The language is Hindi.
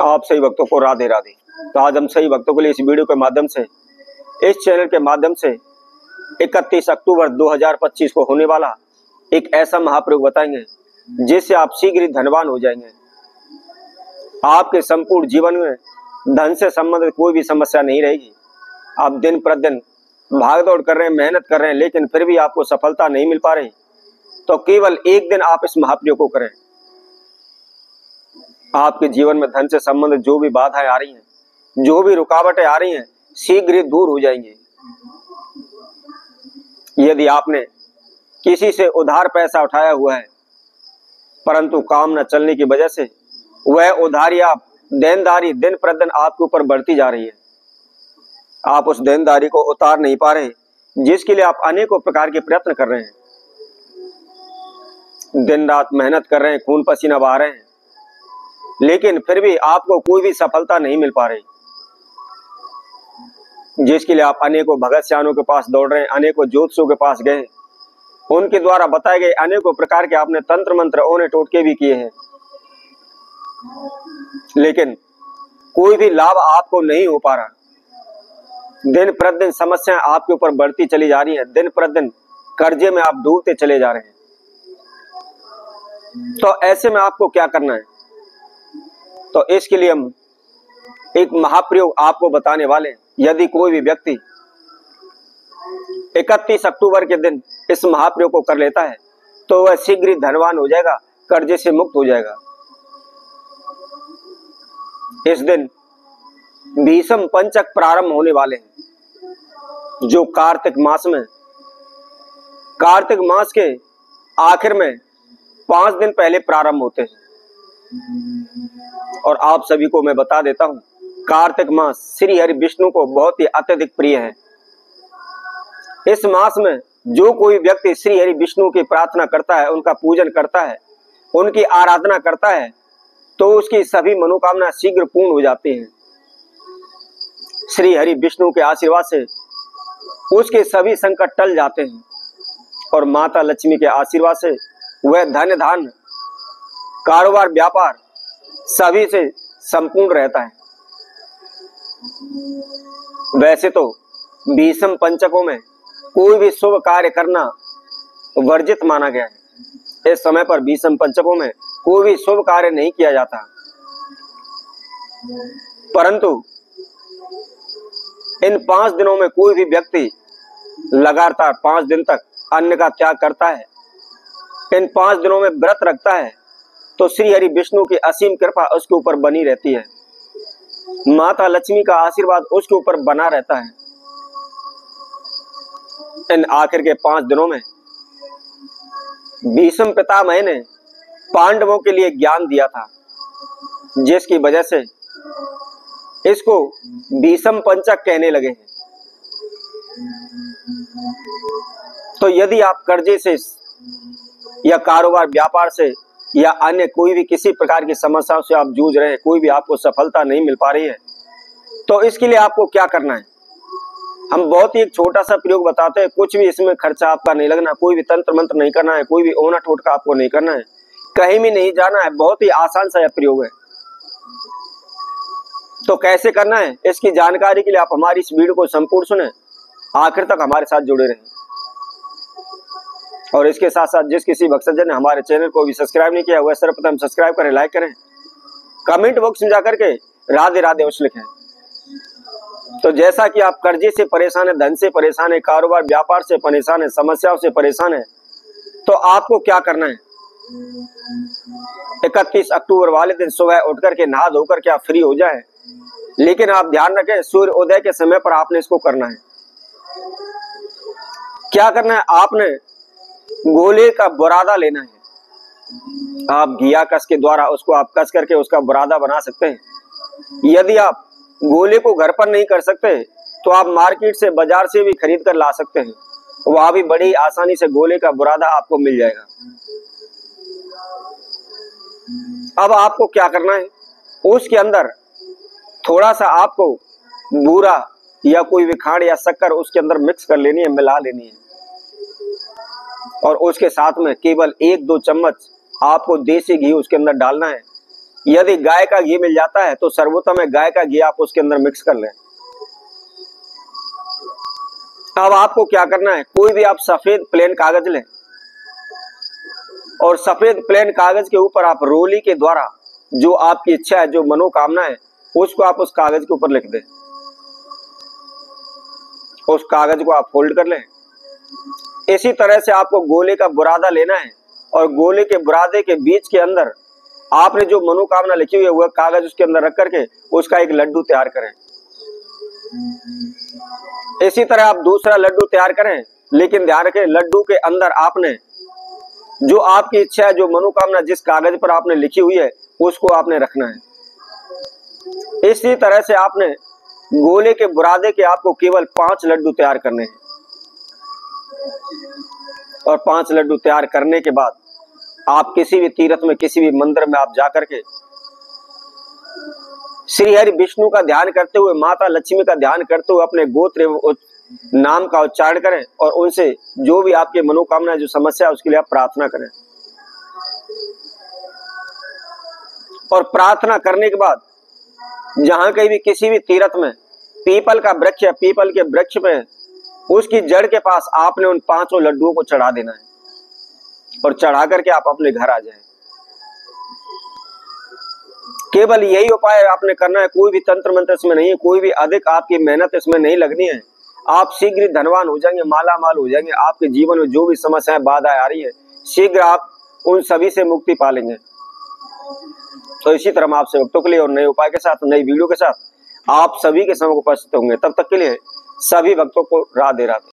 आप सही भक्तों को राधे राधे। तो आज हम सही भक्तों के लिए इस वीडियो के माध्यम से, इस चैनल के माध्यम से 31 अक्टूबर 2025 को होने वाला एक ऐसा महाप्रयोग बताएंगे जिससे आप शीघ्र ही धनवान हो जाएंगे। आपके संपूर्ण जीवन में धन से संबंधित कोई भी समस्या नहीं रहेगी। आप दिन प्रतिदिन भाग दौड़ कर रहे हैं, मेहनत कर रहे हैं, लेकिन फिर भी आपको सफलता नहीं मिल पा रही, तो केवल एक दिन आप इस महाप्रयोग को करें। आपके जीवन में धन से संबंधित जो भी बाधाएं आ रही हैं, जो भी रुकावटें आ रही हैं, शीघ्र ही दूर हो जाएंगी। यदि आपने किसी से उधार पैसा उठाया हुआ है परंतु काम न चलने की वजह से वह उधारी आप देनदारी दिन प्रतिदिन आपके ऊपर बढ़ती जा रही है, आप उस देनदारी को उतार नहीं पा रहे, जिसके लिए आप अनेकों प्रकार के प्रयत्न कर रहे हैं, दिन रात मेहनत कर रहे हैं, खून पसीना बहा रहे हैं, लेकिन फिर भी आपको कोई भी सफलता नहीं मिल पा रही, जिसके लिए आप अनेकों भगत सियानों के पास दौड़ रहे हैं, अनेकों ज्योतिषियों के पास गए, उनके द्वारा बताए गए अनेकों प्रकार के आपने तंत्र मंत्र ओने टोटके भी किए हैं, लेकिन कोई भी लाभ आपको नहीं हो पा रहा। दिन प्रतिदिन समस्याएं आपके ऊपर बढ़ती चली जा रही हैं, दिन प्रतिदिन कर्जे में आप डूबते चले जा रहे हैं। तो ऐसे में आपको क्या करना है? तो इसके लिए हम एक महाप्रयोग आपको बताने वाले हैं। यदि कोई भी व्यक्ति 31 अक्टूबर के दिन इस महाप्रयोग को कर लेता है तो वह शीघ्र ही धनवान हो जाएगा, कर्जे से मुक्त हो जाएगा। इस दिन भीषम पंचक प्रारंभ होने वाले हैं, जो कार्तिक मास के आखिर में 5 दिन पहले प्रारंभ होते हैं। और आप सभी को मैं बता देता हूं, कार्तिक मास श्री हरि विष्णु को बहुत ही अत्यधिक प्रिय है। इस मास में जो कोई व्यक्ति श्री हरि विष्णु की प्रार्थना करता है, उनका पूजन करता है, उनकी आराधना करता है, तो उसकी सभी मनोकामना शीघ्र पूर्ण हो जाती हैं। श्री हरि विष्णु के आशीर्वाद से उसके सभी संकट टल जाते हैं और माता लक्ष्मी के आशीर्वाद से वह धन धान्य कारोबार व्यापार सभी से संपूर्ण रहता है। वैसे तो भीषम पंचकों में कोई भी शुभ कार्य करना वर्जित माना गया है। इस समय पर भीषम पंचकों में कोई भी शुभ कार्य नहीं किया जाता, परंतु इन 5 दिनों में कोई भी व्यक्ति लगातार 5 दिन तक अन्न का त्याग करता है, इन 5 दिनों में व्रत रखता है, तो श्री हरि विष्णु की असीम कृपा उसके ऊपर बनी रहती है, माता लक्ष्मी का आशीर्वाद उसके ऊपर बना रहता है। इन आखिर के 5 दिनों में भीष्म पितामह ने पांडवों के लिए ज्ञान दिया था, जिसकी वजह से इसको भीषम पंचक कहने लगे हैं। तो यदि आप कर्जे से या कारोबार व्यापार से या अन्य कोई भी किसी प्रकार की समस्याओं से आप जूझ रहे हैं, कोई भी आपको सफलता नहीं मिल पा रही है, तो इसके लिए आपको क्या करना है? हम बहुत ही एक छोटा सा प्रयोग बताते हैं, कुछ भी इसमें खर्चा आपका नहीं लगना, कोई भी तंत्र मंत्र नहीं करना है, कोई भी ओना टोटका आपको नहीं करना है, कहीं भी नहीं जाना है, बहुत ही आसान सा यह प्रयोग है। तो कैसे करना है, इसकी जानकारी के लिए आप हमारी इस वीडियो को संपूर्ण सुने, आखिर तक हमारे साथ जुड़े रहें। और इसके साथ साथ जिस किसी भक्तजन ने हमारे चैनल को भी सब्सक्राइब नहीं किया, वह सर्वप्रथम सब्सक्राइब करें, लाइक करें, कमेंट बॉक्स में जाकर के राधे राधे अवश्य लिखें। तो जैसा कि आप कर्जे से परेशान है, धन से परेशान है, कारोबार व्यापार से परेशान है, समस्याओं से परेशान है, तो आपको क्या करना है? 31 अक्टूबर वाले दिन सुबह उठ करके नहा धोकर के आप फ्री हो जाएं, लेकिन आप ध्यान रखें सूर्य उदय के समय पर आपने इसको करना है। क्या करना है? आपने गोले का बुरादा लेना है। आप घिया कस के द्वारा उसको आप कस करके उसका बुरादा बना सकते हैं। यदि आप गोले को घर पर नहीं कर सकते तो आप मार्केट से, बाजार से भी खरीद कर ला सकते हैं, वहां भी बड़ी आसानी से गोले का बुरादा आपको मिल जाएगा। अब आपको क्या करना है? उसके अंदर थोड़ा सा आपको बूरा या कोई भी खांड या शक्कर उसके अंदर मिक्स कर लेनी है, मिला लेनी है, और उसके साथ में केवल 1-2 चम्मच आपको देसी घी उसके अंदर डालना है यदि गाय का घी मिल जाता है तो सर्वोत्तम है, गाय का घी आप उसके अंदर मिक्स कर लें। अब आपको क्या करना है, कोई भी आप सफेद प्लेन कागज लें और सफेद प्लेन कागज के ऊपर आप रोली के द्वारा जो आपकी इच्छा है, जो मनोकामना है, उसको आप उस कागज के ऊपर लिख दें। उस कागज को आप फोल्ड कर लें। इसी तरह से आपको गोले का बुरादा लेना है और गोले के बुरादे के बीच के अंदर आपने जो मनोकामना लिखी हुई है वह कागज उसके अंदर रख करके उसका एक लड्डू तैयार करें। इसी तरह आप दूसरा लड्डू तैयार करें, लेकिन ध्यान रखें लड्डू के अंदर आपने जो आपकी इच्छा है, जो मनोकामना जिस कागज पर आपने लिखी हुई है उसको आपने रखना है। इसी तरह से आपने गोले के बुरादे के आपको केवल 5 लड्डू तैयार करने हैं और 5 लड्डू तैयार करने के बाद आप किसी भी तीर्थ में, किसी भी मंदिर में आप जाकर के श्री हरि विष्णु का ध्यान करते हुए, माता लक्ष्मी का ध्यान करते हुए अपने गोत्र नाम का उच्चारण करें और उनसे जो भी आपके मनोकामना, जो समस्या है उसके लिए आप प्रार्थना करें। और प्रार्थना करने के बाद जहां कहीं भी किसी भी तीर्थ में पीपल का वृक्ष है, पीपल के वृक्ष में उसकी जड़ के पास आपने उन 5 लड्डुओं को चढ़ा देना है और चढ़ा करके आप अपने घर आ जाएं। केवल यही उपाय आपने करना है, कोई भी तंत्र मंत्र इसमें नहीं है, कोई भी अधिक आपकी मेहनत इसमें नहीं लगनी है। आप शीघ्र ही धनवान हो जाएंगे, माला माल हो जाएंगे। आपके जीवन में जो भी समस्याएं, बाधाएं आ रही है, शीघ्र आप उन सभी से मुक्ति पा लेंगे। तो इसी तरह हम आपसे भक्तों के लिए और नए उपाय के साथ, नई वीडियो के साथ आप सभी के समय उपस्थित होंगे। तब तक के लिए सभी भक्तों को राधे राधे।